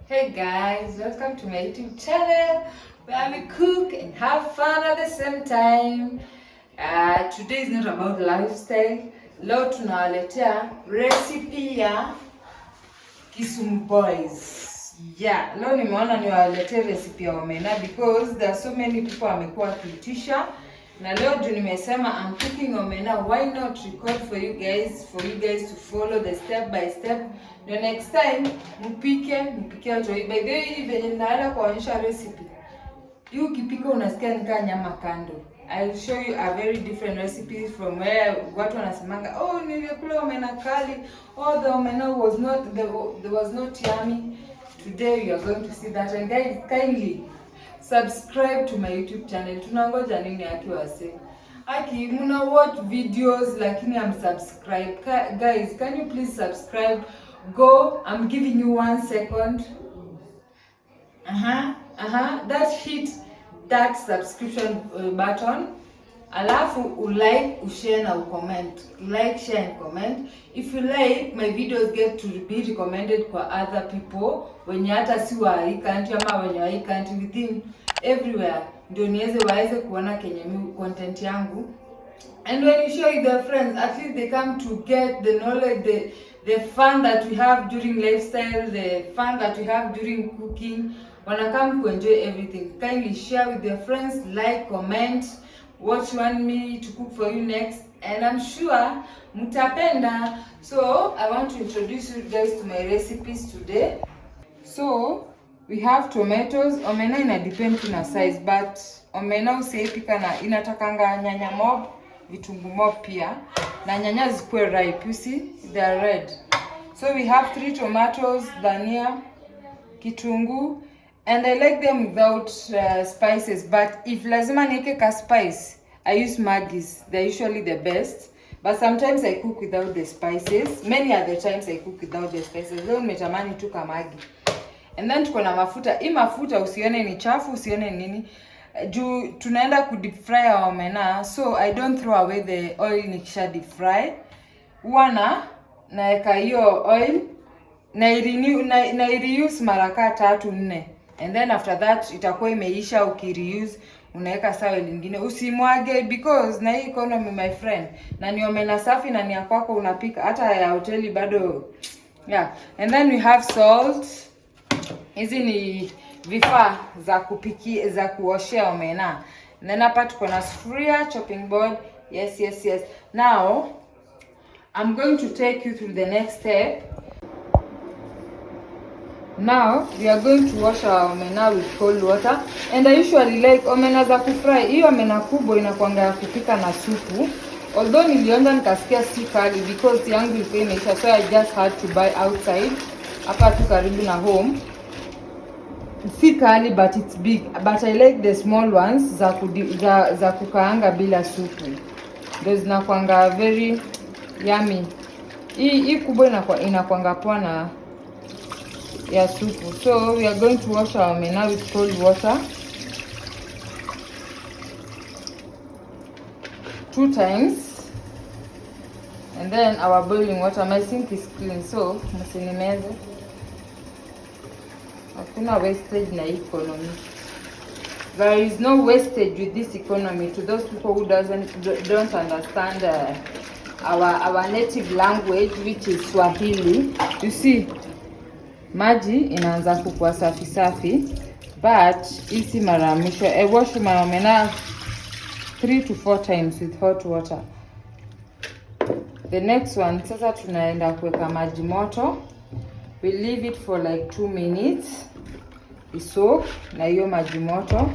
Hey guys, welcome to my YouTube channel where we cook and have fun at the same time. Today is not about lifestyle. Leo tunawaletea recipe ya Kisumu boys. Yeah, leo nimeona niwaletee recipe ya omena because there are so many people wamekuwa wakiitisha. Na leo juu nimesema I'm cooking omena, why not record for you guys to follow the step by step. The next time mpike watu. By the way, venye ninaenda kuonyesha recipe, hii ukipika unasikia nikaa nyama kando. I'll show you a very different recipe from where watu wanasemanga, oh nilikula omena kali, oh the omena was not yummy. Today you are going to see that, and guys kindly subscribe to my YouTube channel. Tunangoja nini wase? Muna watch videos lakini subscribe. Guys, can you please subscribe? Go, I'm giving you 1 second. That hit that subscription button. Alafu ulike, ushare na ucomment. Like, share and comment. If you like, my videos get to be recommended kwa other people wenye hata si wa hii country ama wenye wa hii country, within everywhere, ndio niweze waeze kuona kenye content yangu. And when you share with their friends, at least they come to get the knowledge, the fun that we have during lifestyle, the fun that we have during cooking. Wanna come to enjoy everything. Kindly share with their friends, like, comment, what you want me to cook for you next, and I'm sure mutapenda. So I want to introduce you guys to my recipes today. So we have tomatoes. Omena ina depend na size, but omena usiepika na inatakanga nyanya mob, vitunguu mob pia, na nyanya zikuwe ripe. You see, they are red. So we have 3 tomatoes, dania, kitunguu, and I like them without spices, but if lazima niweke ka spice, I use Maggi's. They're usually the best, but sometimes I cook without the spices. Many other times I cook without the spices. Leo nimetamani tu ka Maggi. And then tuko na mafuta. Hii mafuta usione ni chafu, usione nini. Juu tunaenda ku deep fry omena, so I don't throw away the oil nikisha deep fry. Naeka hiyo oil na reuse mara 3-4, and then after that itakuwa imeisha. Ukireuse unaweka sawa lingine, usimwage because na hii economy my friend, na ni omena safi na ni ya kwako unapika hata ya hoteli bado. Yeah, and then we have salt. Hizi ni vifaa za kupikia, za kuoshea omena. And then hapa tuko na sufuria, chopping board. Yes. Now I'm going to take you through the next step. Now we are going to wash our omena with cold water, and I usually like omena za kufry. Hiyo omena kubwa inakuanga ya kupika na supu. Although nilionja nikasikia si kali because yangu ilikuwa imeisha, so I just had to buy outside hapa tu karibu na home. Si kali but it's big, but I like the small ones za kukaanga bila supu. Those zinakuanga very yummy. Hii kubwa inakuanga poa na ya supu. So we are going to wash our omena with cold water 2 times, and then our boiling water. My sink is clean, so msinimeze. Hakuna wastage na economy. There is no wastage with this economy. To those people who don't understand our native language, which is Swahili, you see, maji inaanza kukua safi, but isi mara mwisho. I wash my omena 3 to 4 times with hot water. The next one, sasa tunaenda kuweka maji moto. We leave it for like 2 minutes. Isoak na hiyo maji moto.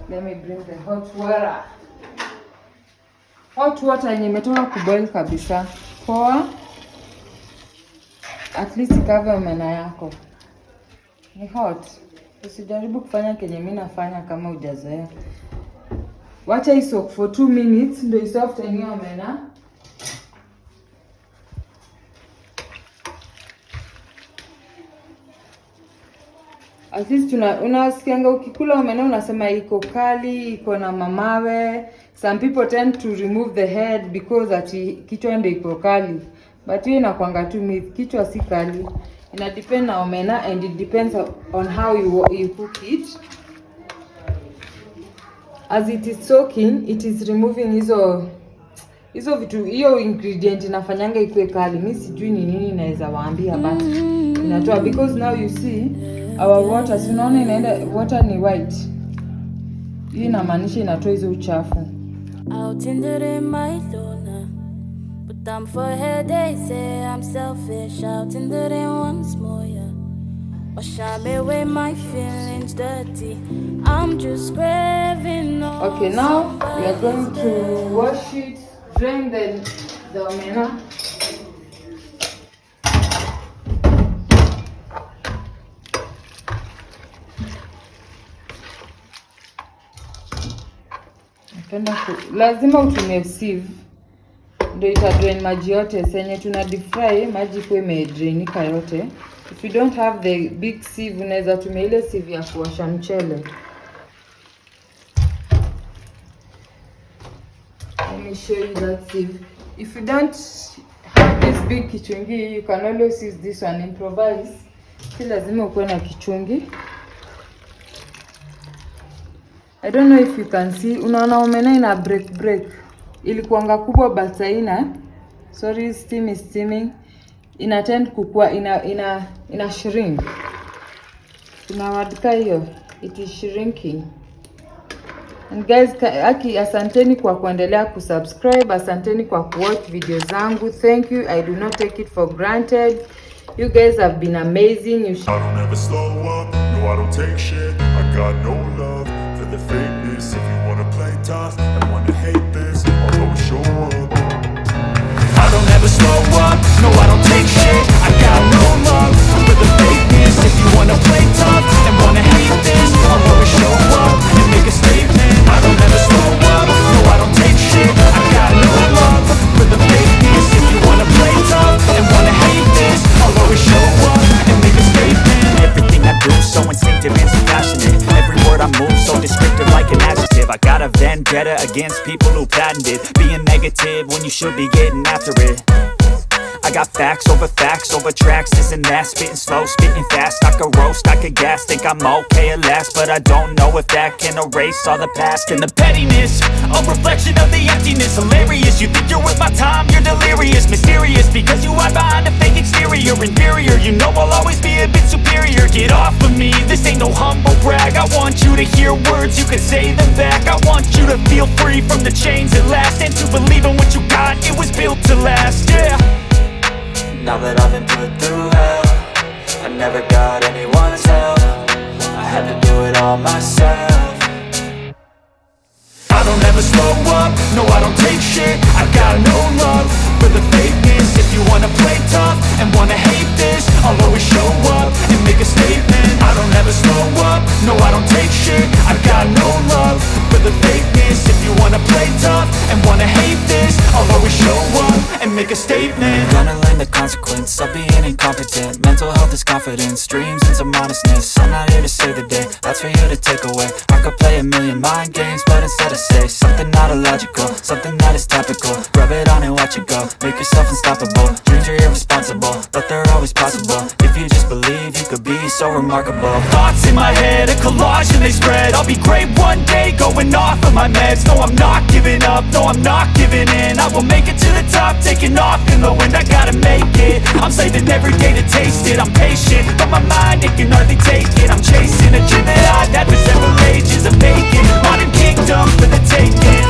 Let me bring the hot water. Hot water yenye imetoka kuboil kabisa. Poa. At least cover omena yako. Ni hot. Usijaribu kufanya kenye mimi nafanya kama hujazoea. Wacha isoak for 2 minutes ndio isoften hiyo omena. At least unasikianga ukikula omena unasema iko kali, iko na mamawe. Some people tend to remove the head because ati kichwa ndio iko kali. But hiyo inakuanga tu myth. Kichwa si kali. Ina depend na omena, and it depends on how you cook it. As it is soaking, it is removing hizo vitu, hiyo ingredient inafanyanga ikue kali. Mimi sijui ni nini naweza waambia, but inatoa, because now you see our water, unaona inaenda, water ni white. Hii inamaanisha inatoa hizo uchafu. Out in the rain, my loner, but I'm for her, they say I'm selfish. Out in the rain once more, yeah. Wash away my feelings dirty. I'm just craving. Okay, now we are going to wash it, drain the omena. Lazima utumie sieve ndio ita drain maji yote. Senye tuna deep fry maji kwa imedrainika yote. If you don't have the big sieve, unaweza tumia ile sieve ya kuosha mchele. Let me show you that sieve. If you don't have this big kichungi, you can always use this one, improvise. Si lazima ukuwe na kichungi. I don't know if you can see, unaona omena ina break. Ilikuanga kubwa but saina, sorry, steam is steaming. Ina tend kukua, ina shrink. Tunawadika hiyo, it is shrinking. And guys, asanteni kwa kuendelea kusubscribe, asanteni kwa kuwatch video zangu. Thank you, I do not take it for granted. You guys have been amazing. I don't ever slow up, no I don't take shit. I got no love for the fakeness. If you wanna play tough and wanna hate this, I'll always show up. I don't ever slow up, no I don't take shit. I got no love for the fakeness. If you wanna play tough and wanna hate this, I'll always show up and make a statement. I don't ever slow up, no I don't take shit. I got no love for the fakeness. If you wanna play tough and wanna hate this, I'll always show up and make a statement. Everything I do so instinctive and so passionate. Every word I move so descriptive like an adjective. I got a vendetta against people who patented being negative when you should be getting after it. I got facts over tracks, this and that. Spitting slow, spitting fast. I could roast, I could gas. Think I'm okay at last, but I don't know if that can erase all the past. And the pettiness, a reflection of the emptiness. Hilarious, you think you're worth my time, you're delirious. Mysterious, because you hide behind a fake exterior. Inferior, you know I'll always be a bit superior. Get off of me, this ain't no humble brag. I want you to hear words, you can say them back. I want you to feel free from the chains at last, and to believe in what you got, it was built to last, yeah. Now that I've been put through hell, I never got anyone's help. I had to do it all myself. I don't ever slow up, no I don't take shit. I got no love for the fakeness. If you wanna play tough and wanna hate this, I'll always show up and make a statement. I don't ever slow up, no I don't take shit. I got no love for the fakeness. If you wanna play tough and wanna hate this, I'll always show up and make a statement. Gonna learn the consequence of being incompetent. Mental health is confidence, dreams and some honestness. I'm not here to save the day, that's for you to take away. I could play a million mind games, but instead I say something not illogical, something that is topical. Rub it on and watch it go, make yourself unstoppable. Dreams are irresponsible, but they're always possible. If you just believe, you could be so remarkable. Thoughts in my head, a collage and they spread. I'll be great one day, going off of my meds. No, I'm not giving up, no, I'm not giving in. I will make it to the top, taking off in the wind. I gotta make it, I'm saving every day to taste it. I'm patient, but my mind, it can hardly take it. I'm chasing a dream that I've had for several ages of making modern kingdom for the taking.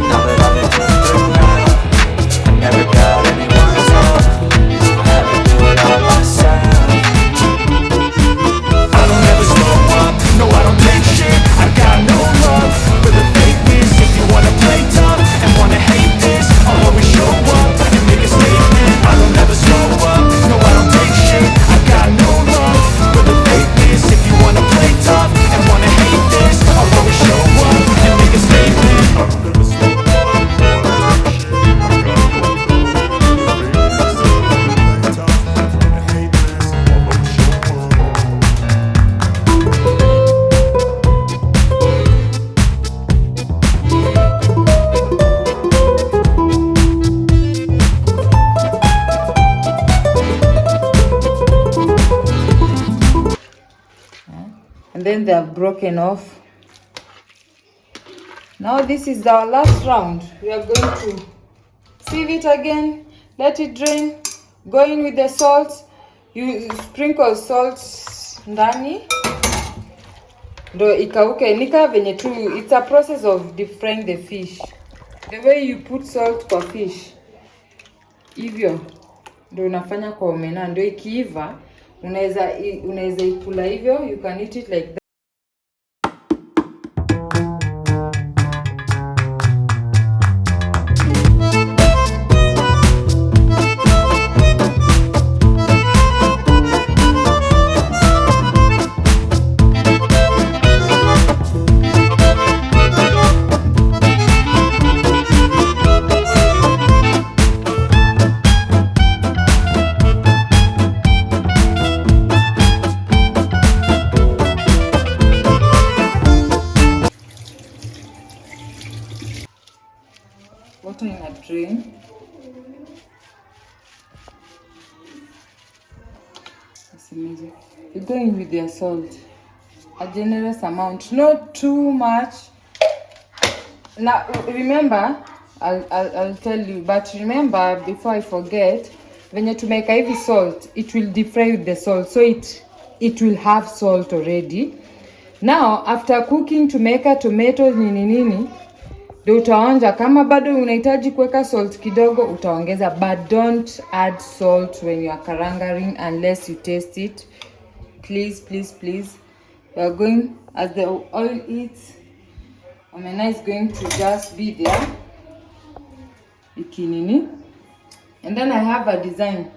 Now that I've been put through hell, I never got anyone's help. I had to do it all myself. I don't ever slow up, no I don't take shit. I got no love for the fakeness. If you wanna play tough and wanna hate this, I'll always show up and make a statement. I don't ever slow up, no I don't take shit. I got no love for the and then they are broken off. Now this is our last round. We are going to sieve it again, let it drain, go in with the salt. You sprinkle salt ndani ndo ikauke. Nika venye tu, it's a process of deep frying the fish. The way you put salt kwa fish, hivyo ndo unafanya kwa omena. Ndo ikiiva unaweza ikula hivyo, you can eat it like that. Water in a drain. That's amazing. You're going with your salt, a generous amount, not too much. Now remember, I'll tell you, but remember before I forget, when you to make heavy salt, it will deep fry with the salt, so it will have salt already. Now after cooking tumeweka tomatoes nini ndio utaonja. Kama bado unahitaji kuweka salt kidogo utaongeza, but don't add salt when you are karangaring unless you taste it. Please, please, please. We are going, as the oil heats, omena is going to just be there ikinini. And then I have a design.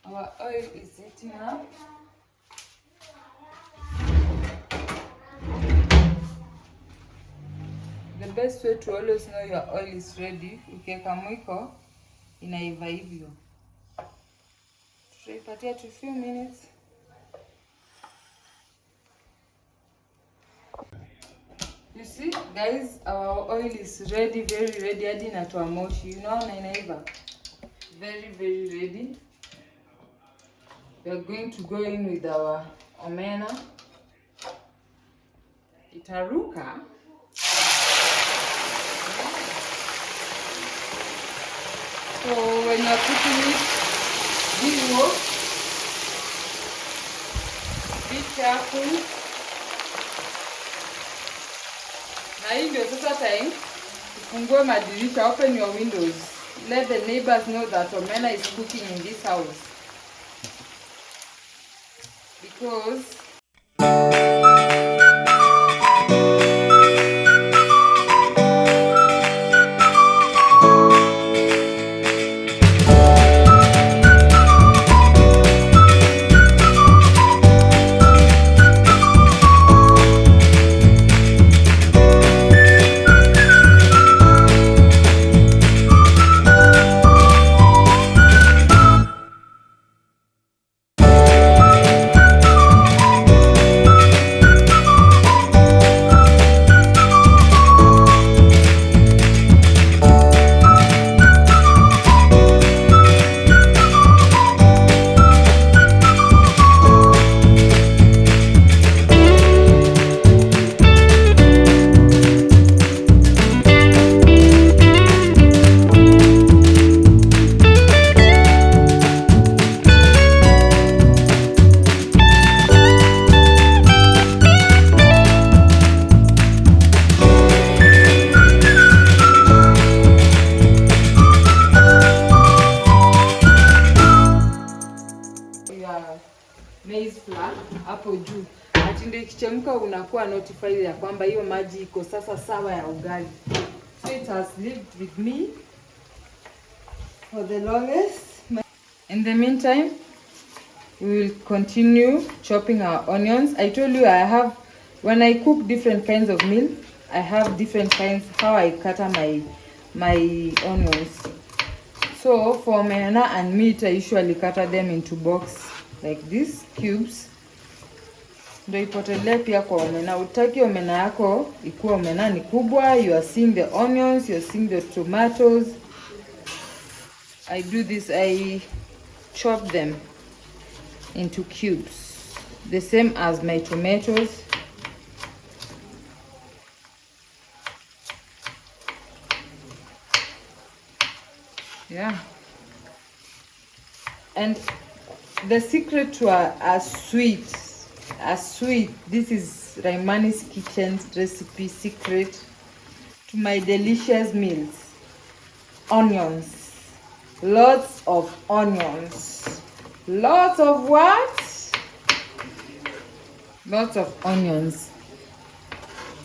Our oil is heating up. The best way to always know your oil is ready, ukiweka mwiko inaiva hivyo. Tutaipatia to few minutes. You see guys, our oil is ready, very ready. Hadi inatoa moshi, you know, na inaiva. Very, very ready. We are going to go in with our omena. Itaruka. So when you are cooking it, be careful. Na hii ndio sasa time ufungue madirisha, open your windows. Let the neighbors know that omena is cooking in this house. Because maize flour hapo juu. Ati ndio ikichemka unakuwa notified ya kwamba hiyo maji iko sasa sawa ya ugali. So it has lived with me for the longest. In the meantime, we will continue chopping our onions. I told you I have, when I cook different kinds of meal, I have different kinds how I cut my onions. So for omena and meat, I usually cut them into box like this, cubes. Ndio ipotelee pia kwa omena. Utaki omena yako ikuwa omena ni kubwa. You are seeing the onions, you are seeing the tomatoes. I do this, I chop them into cubes, the same as my tomatoes. Yeah. And the secret to a sweet, this is Raimaneys kitchen's recipe secret to my delicious meals. Onions. Lots of onions. Lots of what? Lots of onions.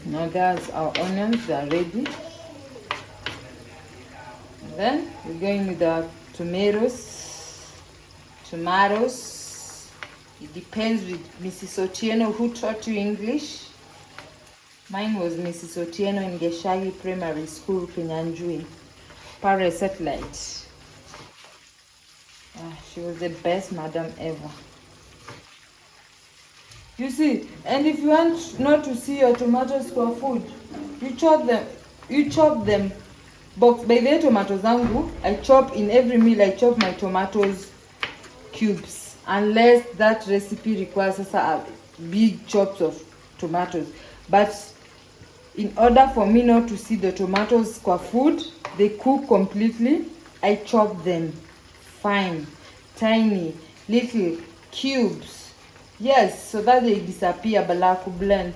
Now that's our onions, they are ready. And then we're going with our tomatoes. It depends with Mrs. Otieno who taught you English. Mine was Mrs. Otieno in Geshagi Primary School, Kinyanjui, Pare Satellite. She was the best madam ever. You see, and if you want not to see your tomatoes for food, you chop them. Box by the tomatoes zangu, I chop in every meal, I chop my tomatoes cubes, unless that recipe requires big chops of tomatoes. But in order for me not to see the tomatoes for food, they cook completely, I chop them fine, tiny, little cubes. Yes, so that they disappear, balaku blend.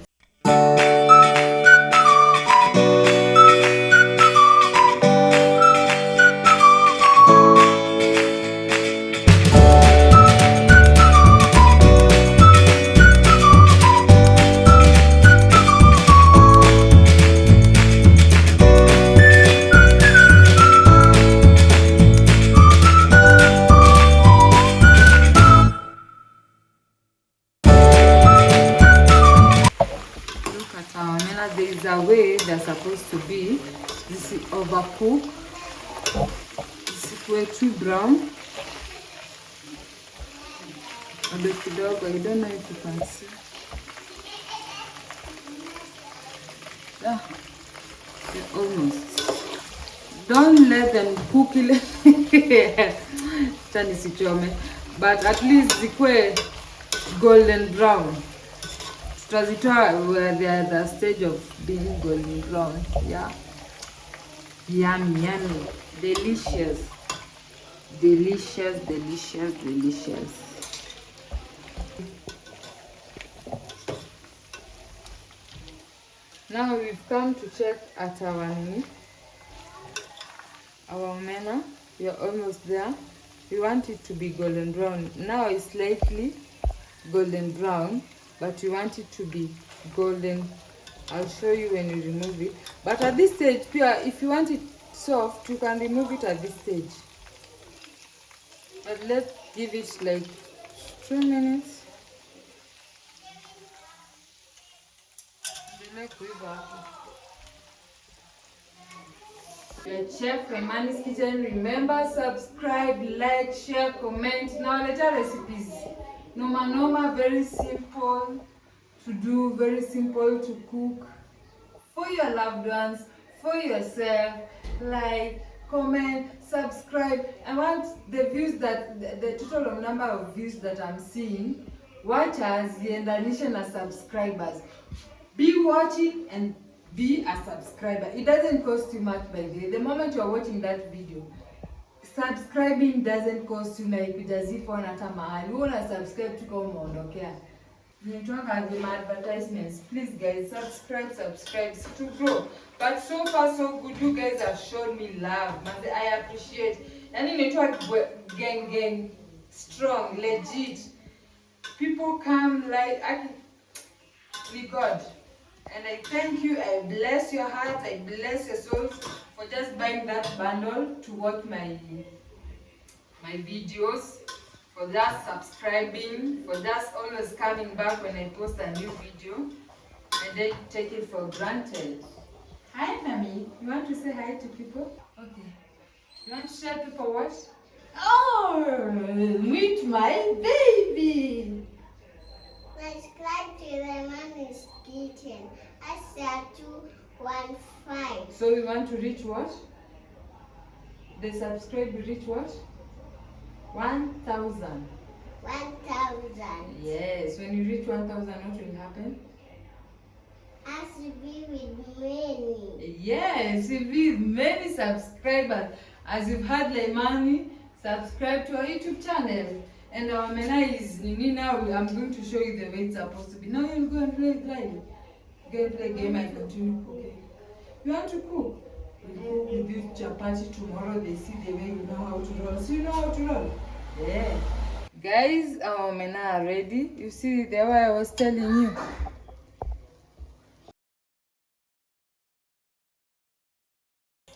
There is a way they're supposed to be. This is overcooked. This is way too brown. A bit dog, I don't know if you can see. Yeah, they're almost. Don't let them cook it. But at least it's golden brown. Where they are at the stage of being golden brown. Yeah. Yummy, yummy. Delicious. Delicious, delicious, delicious. Now we've come to check at our omena. We are almost there. We want it to be golden brown. Now it's slightly golden brown, but you want it to be golden. I'll show you when you remove it. But at this stage, if you want it soft, you can remove it at this stage. But let's give it like 2 minutes. Chef Raimaneys Kitchen. Remember, subscribe, like, share, comment. Now later recipes. Noma, very simple to do, very simple to cook. For your loved ones, for yourself. Like, comment, subscribe. I want the views that the total number of views that I'm seeing. Watchers, yendanisha na subscribers. Be watching and be a subscriber. It doesn't cost you much, by the way. The moment you are watching that video, subscribing doesn't cost you like it as if on hata mahali. You wanna subscribe to come ondokea. Nitwanga the advertisements. Please guys, subscribe to grow. But so far so good. You guys have shown me love. Man, I appreciate. And in network gang strong, legit. People come like with God. And I thank you, I bless your heart, I bless your souls for just buying that bundle to watch my videos, for just subscribing, for just always coming back when I post a new video. I don't take it for granted. Hi, Mommy. You want to say hi to people? Okay. You want to share people what? Oh, meet my baby. Subscribe to Raimaneys Kitchen. *215. So we want to reach what? The subscribe reach what? 1,000. 1,000. Yes, when you reach 1,000, what will happen? As to be with many. Yes, you'll be with many subscribers. As you've had Raimaneys, subscribe to our YouTube channel. And our Omena is Nini now. I'm going to show you the way it's supposed to be. Now you'll go and play it live. Go and play game and continue cooking. You want to cook? We'll cook with you chapati tomorrow. They see the way you know how to roll. So you know how to roll? Yeah. Guys, our Omena are ready. You see the way I was telling you.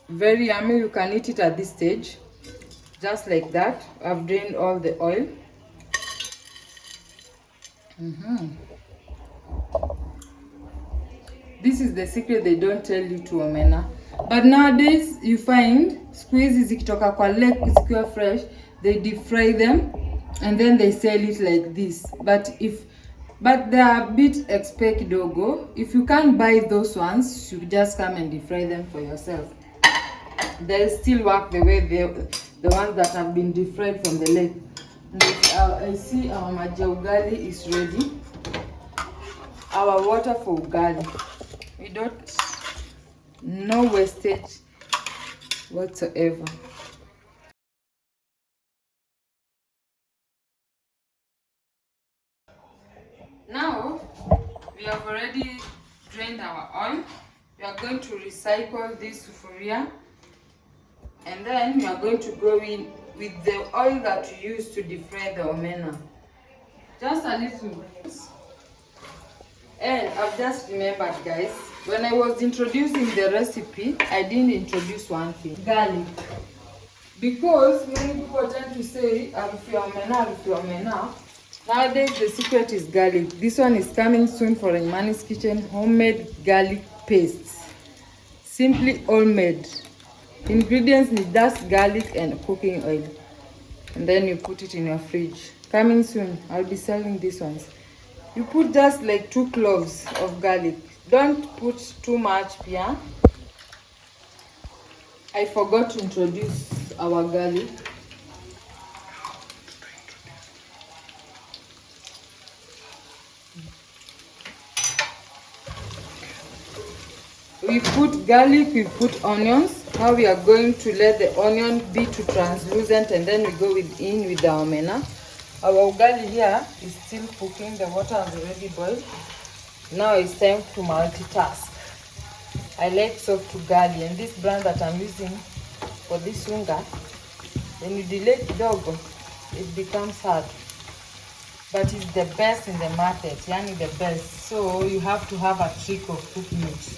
Very yummy. You can eat it at this stage. Just like that. I've drained all the oil. This is the secret they don't tell you to Omena. But nowadays you find squeeze zikitoka kwa lake zikiwa fresh, they deep fry them and then they sell it like this. But they are a bit expensive kidogo. If you can't buy those ones, you just come and deep fry them for yourself. They still work the way the ones that have been deep fried from the lake. I see our maji ugali is ready. Our water for ugali. We don't, no wastage whatsoever. Now, we have already drained our oil. We are going to recycle this sufuria. And then we are going to go in with the oil that we use to deep fry the omena. Just a little. And I've just remembered, guys, when I was introducing the recipe, I didn't introduce one thing: garlic. Because many people tend to say, omena. Nowadays, the secret is garlic. This one is coming soon for Raimaneys Kitchen, homemade garlic paste. Simply homemade. Ingredients need just garlic and cooking oil. And then you put it in your fridge. Coming soon, I'll be selling these ones. You put just like 2 cloves of garlic. Don't put too much, yeah? I forgot to introduce our garlic. We put garlic, we put onions. Now we are going to let the onion be to translucent and then we go in with the omena. Our ugali here is still cooking. The water has already boiled. Now it's time to multitask. I like soft ugali, and this brand that I'm using for this unga, when you delay kidogo, it becomes hard. But it's the best in the market, yani the best. So you have to have a trick of cooking it.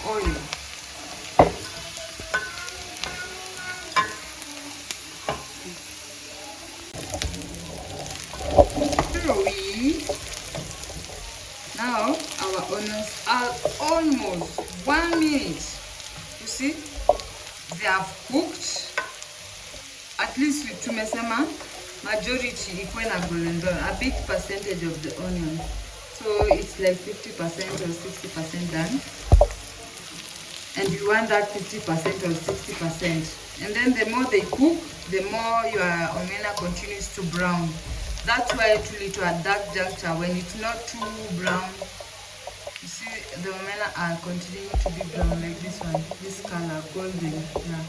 oil. Now our onions are almost 1 minute. You see, they have cooked. At least with tumesema majority equal na golden brown, a big percentage of the onion. So it's like 50% or 60% done. And you want that 50% or 60%. And then the more they cook, the more your omena continues to brown. That's why actually to a dark juncture, when it's not too brown, you see the omena are continuing to be brown like this one, this color, golden. Yeah.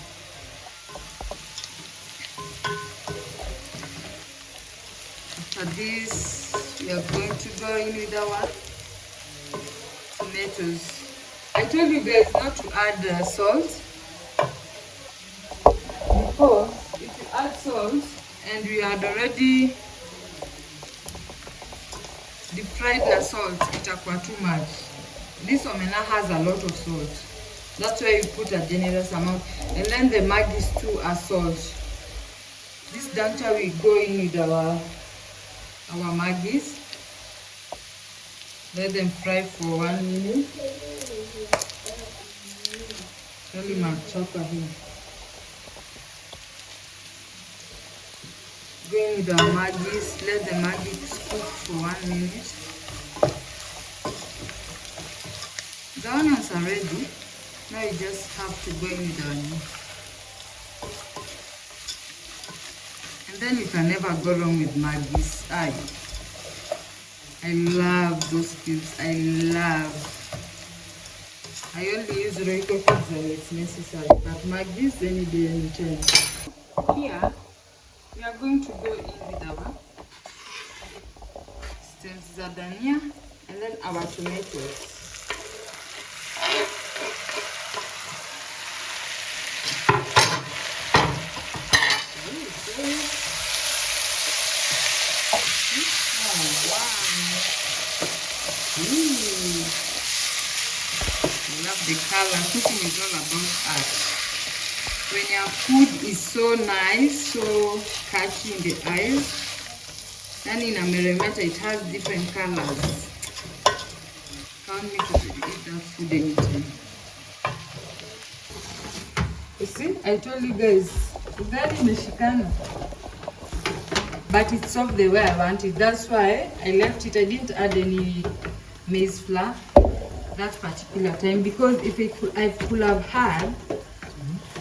After this, we are going to go in with our tomatoes. I told you guys not to add salt, because if you add salt and we had already deep fried the salt, itakuwa too much. This omena has a lot of salt. That's why you put a generous amount. And then the Maggies too are salt. This juncture we go in with our Maggies. Let them fry for 1 minute. Really my chopper here. Go in with our Maggies. Let the Maggies cook for 1 minute. The onions are ready. Now you just have to go in with the onion. And then you can never go wrong with Maggies. I love those cubes. I only use Royco cubes when it's necessary, but Maggies any day, anytime. Here, we are going to go in with our stems zadania and then our tomatoes. The color, cooking is all about art. When your food is so nice, so catchy in the eyes, then in a meremeta it has different colors. Can't me to eat that food anytime. You see, I told you guys, ugali meshikana, but it's soft the way I want it. That's why I left it. I didn't add any maize flour that particular time, because if I could have had,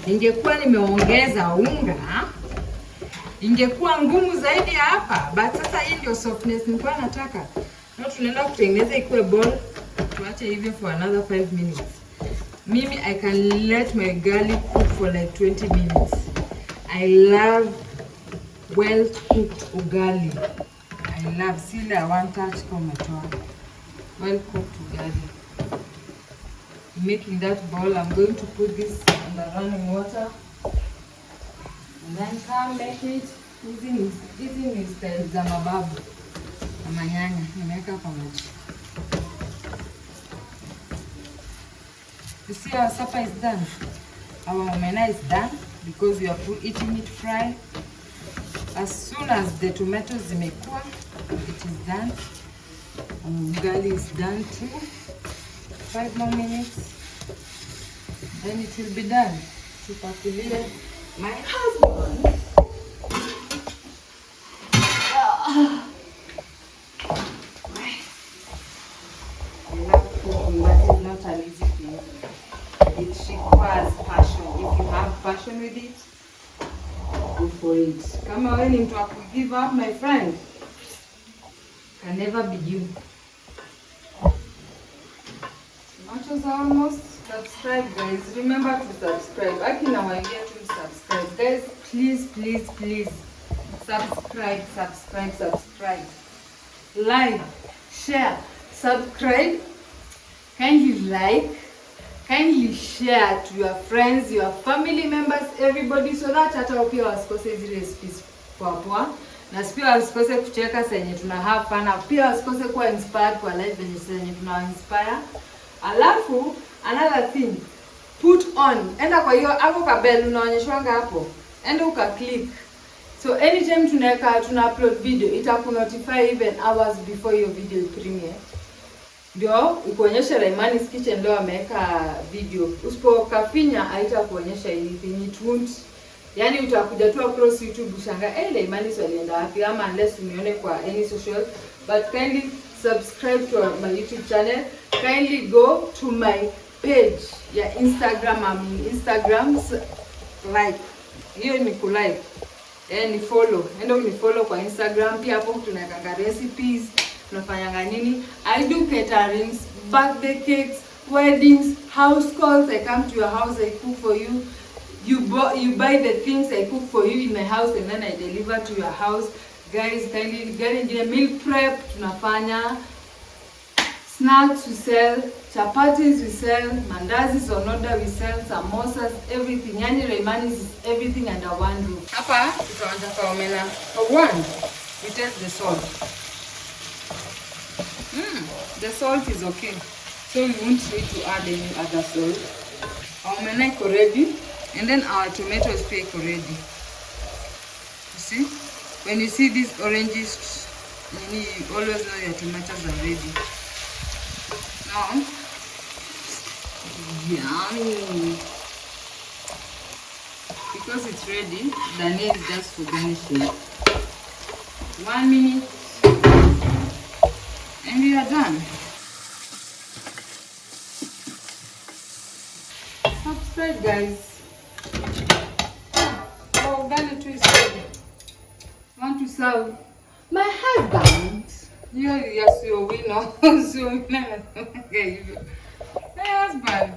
ingekuwa nimeongeza unga, ingekuwa ngumu zaidi hapa. But sasa hii ndio softness nilikuwa nataka. Na tunaenda kutengeneza ikuwe ball, tuache hivyo for another 5 minutes. Mimi I can let my garlic cook for like 20 minutes. I love well cooked ugali. I love sila one touch komatoa. Well cooked ugali. Making that bowl, I'm going to put this in the running water and then come make it using style za mababu na manyanya. Nimeweka pamoja. You see our supper is done. Our omena is done because we are eating it fried. As soon as the tomatoes zimekua, it is done. Ugali is done too. 5 more minutes, then it will be done. Tupakulie my husband. I love cooking, but it's not an easy thing. It requires passion. If you have passion with it, go for it. Kama wewe ni mtu wa give up, my friend, can never be you. Tomatoes are almost subscribe, guys. Remember to subscribe. Akina waambia to subscribe, guys. Please subscribe. Like, share, subscribe. Kindly share to your friends, your family members, everybody, so that hata pia wasikose zile recipes poa. Na pia wasikose kucheka senye tuna have fun. Pia wasikose kuwa inspired kwa live venye senye tuna inspire. Alafu Another thing, put on. Enda kwa hiyo hapo kabel unaonyeshwanga hapo. Enda uka-click. So anytime tuna upload video, itakunotify even hours before your video premiere. Ndio ikuonyesha Raimaneys Kitchen ndio ameweka video. Usipokafinya haitakuonyesha anything, it won't. Yani utakuja tu across YouTube ushanga Raimaneys walienda wapi, ama unless unione kwa any social. But kindly subscribe to my YouTube channel. Kindly go to my page ya Instagram. Instagram like hiyo ni ku like. Ni follow. Endo ni follow kwa Instagram. Pia hapo tunaweka recipes, tunafanyanga nini. I do caterings, birthday cakes, weddings, house calls. I come to your house, I cook for you. You buy the things, I cook for you in my house, and then I deliver to your house. Guys, kindly get in meal prep, tunafanya. Snacks we sell, chapatis we sell, mandazis on order we sell, samosas, everything. Yani Raimaneys is everything under one roof. Hapa tutaanza kwa omena. For one, we test the salt. The salt is okay, so we won't need to add any other salt. Our omena is ready, and then our tomatoes are ready. You see, when you see these oranges, you always know your tomatoes are ready. Now, yummy. Because it's ready, the nail is just for garnishing. 1 minute, and we are done. Subscribe, guys. Oh, garlic too is ready. Want to serve my husband? Yes, you winner. My husband.